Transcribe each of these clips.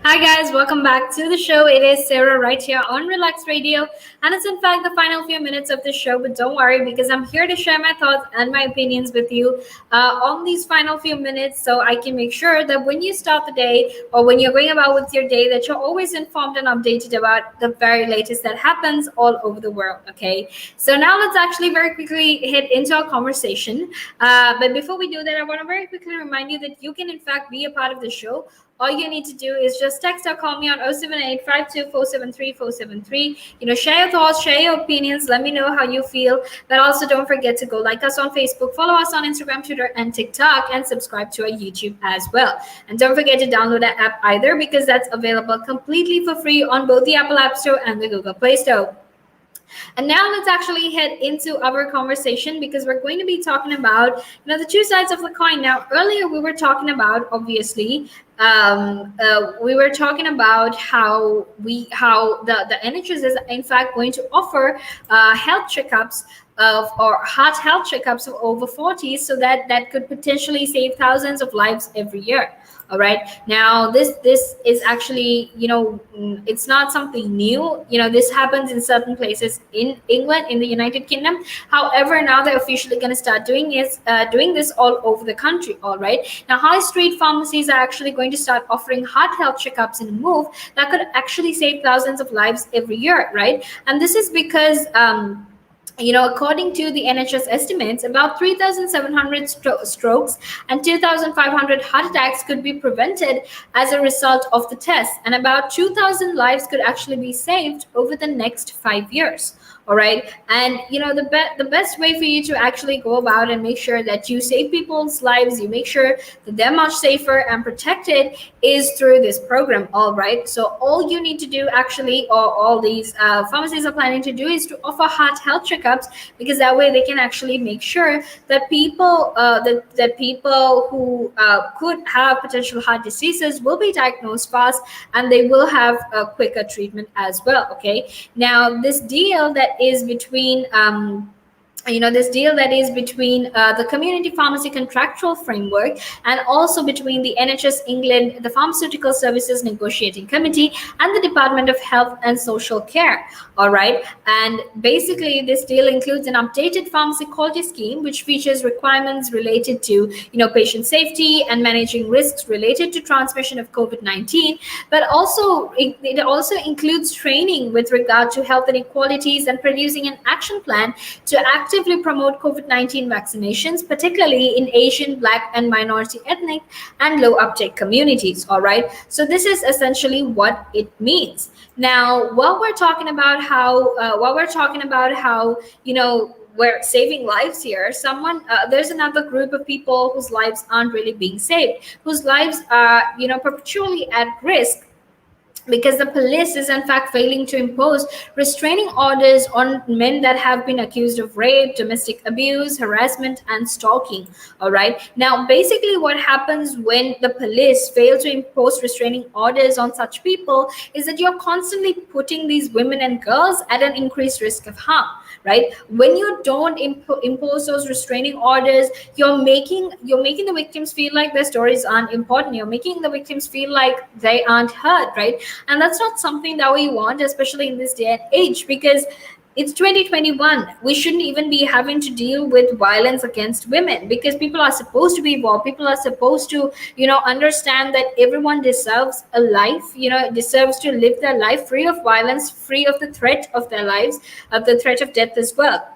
Hi guys, welcome back to the show. It is Sarah right here on Relax Radio, and it's in fact the final few minutes of the show. But don't worry, because I'm here to share my thoughts and my opinions with you on these final few minutes, so I can make sure that when you start the day or when you're going about with your day, that you're always informed and updated about the very latest that happens all over the world. Okay, so now let's actually very quickly hit into our conversation. But before we do that, I want to very quickly remind you that you can in fact be a part of the show. All you need to do is just text or call me on 078-52-473-473. Share your thoughts, share your opinions. Let me know how you feel. But also don't forget to go like us on Facebook, follow us on Instagram, Twitter, and TikTok, and subscribe to our YouTube as well. And don't forget to download that app either, because that's available completely for free on both the Apple App Store and the Google Play Store. And now let's actually head into our conversation, because we're going to be talking about the two sides of the coin. Now, earlier we were talking about, obviously, we were talking about how the NHS is in fact going to offer health checkups or heart health checkups of over 40, so that could potentially save thousands of lives every year. All right, now this is actually, it's not something new. This happens in certain places in England, in the United Kingdom. However, now they're officially going to start doing this all over the country. All right, now high street pharmacies are actually going to start offering heart health checkups in a move that could actually save thousands of lives every year, right? And this is because according to the NHS estimates, about 3,700 strokes and 2,500 heart attacks could be prevented as a result of the test, and about 2,000 lives could actually be saved over the next 5 years. All right, and the best way for you to actually go about and make sure that you save people's lives, you make sure that they're much safer and protected, is through this program. All right, so all you need to do actually, or all these pharmacies are planning to do, is to offer heart health checkups, because that way they can actually make sure that people that people who could have potential heart diseases will be diagnosed fast, and they will have a quicker treatment as well. Okay, now this deal that is between the community pharmacy contractual framework, and also between the NHS England, the Pharmaceutical Services Negotiating Committee, and the Department of Health and Social Care. All right, and basically this deal includes an updated pharmacy quality scheme, which features requirements related to patient safety and managing risks related to transmission of COVID-19, but also it also includes training with regard to health inequalities and producing an action plan to actively promote COVID-19 vaccinations, particularly in Asian, Black, and minority ethnic and low uptake communities. All right, so this is essentially what it means. Now, while we're talking about how we're saving lives here, there's another group of people whose lives aren't really being saved, whose lives are perpetually at risk, because the police is in fact failing to impose restraining orders on men that have been accused of rape, domestic abuse, harassment, and stalking. All right, now basically what happens when the police fail to impose restraining orders on such people is that you're constantly putting these women and girls at an increased risk of harm, right? When you don't impose those restraining orders, you're making the victims feel like their stories aren't important. You're making the victims feel like they aren't heard, right? And that's not something that we want, especially in this day and age, because it's 2021. We shouldn't even be having to deal with violence against women, because people are supposed to be evolved. People are supposed to understand that everyone deserves a life, deserves to live their life free of violence, free of the threat of their lives, of the threat of death as well.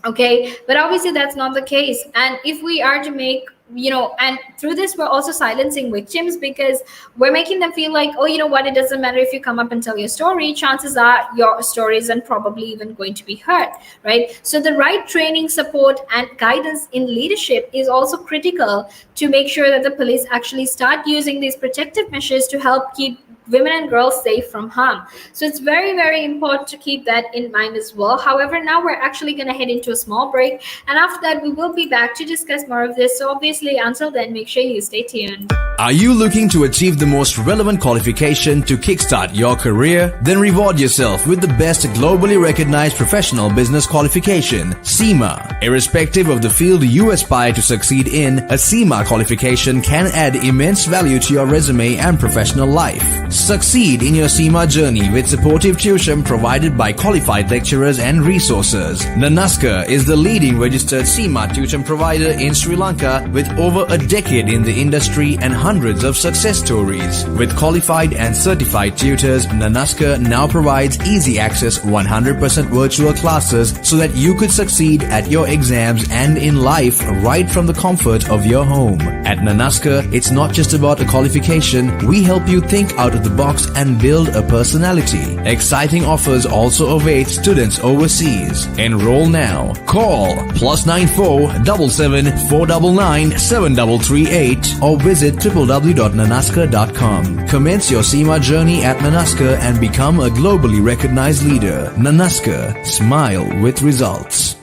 Okay, but obviously that's not the case. And if we are to make and through this we're also silencing victims, because we're making them feel like, oh, what, it doesn't matter if you come up and tell your story, chances are your story isn't probably even going to be heard, right? So the right training, support, and guidance in leadership is also critical to make sure that the police actually start using these protective measures to help keep women and girls safe from harm. So it's very, very important to keep that in mind as well. However, now we're actually going to head into a small break, and after that we will be back to discuss more of this. So obviously, until then, make sure you stay tuned. Are you looking to achieve the most relevant qualification to kickstart your career? Then reward yourself with the best globally recognized professional business qualification, CIMA. Irrespective of the field you aspire to succeed in, a CIMA qualification can add immense value to your resume and professional life. Succeed in your CIMA journey with supportive tuition provided by qualified lecturers and resources. Nanaska is the leading registered CIMA tuition provider in Sri Lanka with over a decade in the industry and hundreds of success stories. With qualified and certified tutors, Nanaska now provides easy access 100% virtual classes so that you could succeed at your exams and in life right from the comfort of your home. At Nanaska, it's not just about a qualification. We help you think out of the box and build a personality. Exciting offers also await students overseas. Enroll now. Call +94 77 499 7338 or visit www.nanaska.com. Commence your CIMA journey at Nanaska and become a globally recognized leader. Nanaska, smile with results.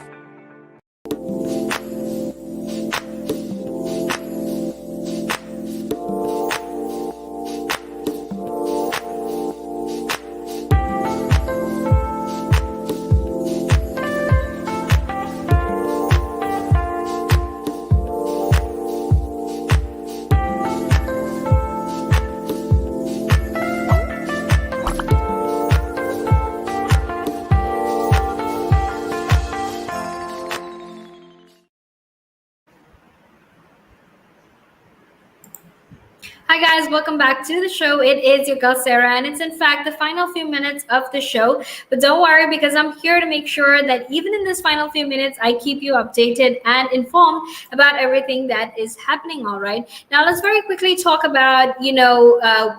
Hi guys, welcome back to the show. It is your girl Sarah, and it's in fact the final few minutes of the show. But don't worry, because I'm here to make sure that even in this final few minutes, I keep you updated and informed about everything that is happening. All right. Now let's very quickly talk about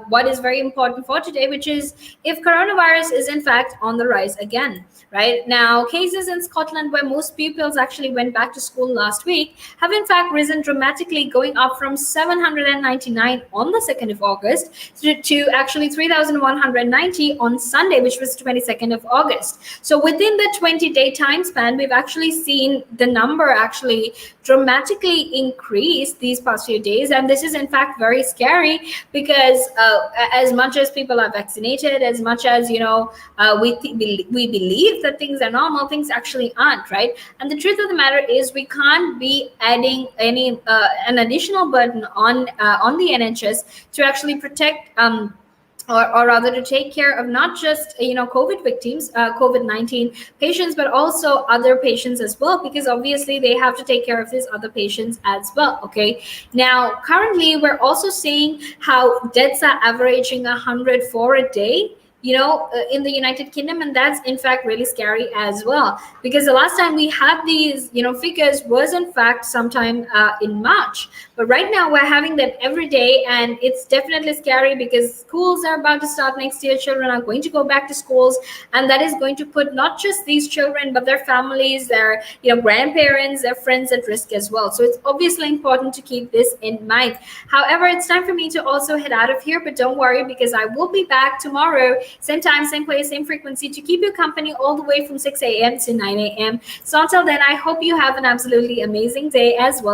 what is very important for today, which is if coronavirus is in fact on the rise again. Right now, cases in Scotland, where most pupils actually went back to school last week, have in fact risen dramatically, going up from 799 on the 2nd of August to actually 3,190 on Sunday, which was 22nd of August. So within the 20-day time span, we've actually seen the number actually dramatically increase these past few days. And this is in fact very scary because as much as people are vaccinated, as much as, we believe that things are normal, things actually aren't, right? And the truth of the matter is we can't be adding an additional burden on the NHS to actually protect or rather to take care of not just COVID victims, COVID-19 patients, but also other patients as well, because obviously they have to take care of these other patients as well. Okay, now currently we're also seeing how deaths are averaging 104 a day in the United Kingdom, and that's in fact really scary as well, because the last time we had these figures was in fact sometime in March, but right now we're having them every day, and it's definitely scary because schools are about to start next year. Children are going to go back to schools, and that is going to put not just these children but their families, their grandparents, their friends at risk as well. So it's obviously important to keep this in mind. However, it's time for me to also head out of here, but don't worry, because I will be back tomorrow, same time, same place, same frequency, to keep you company all the way from 6 a.m. to 9 a.m. So until then, I hope you have an absolutely amazing day as well.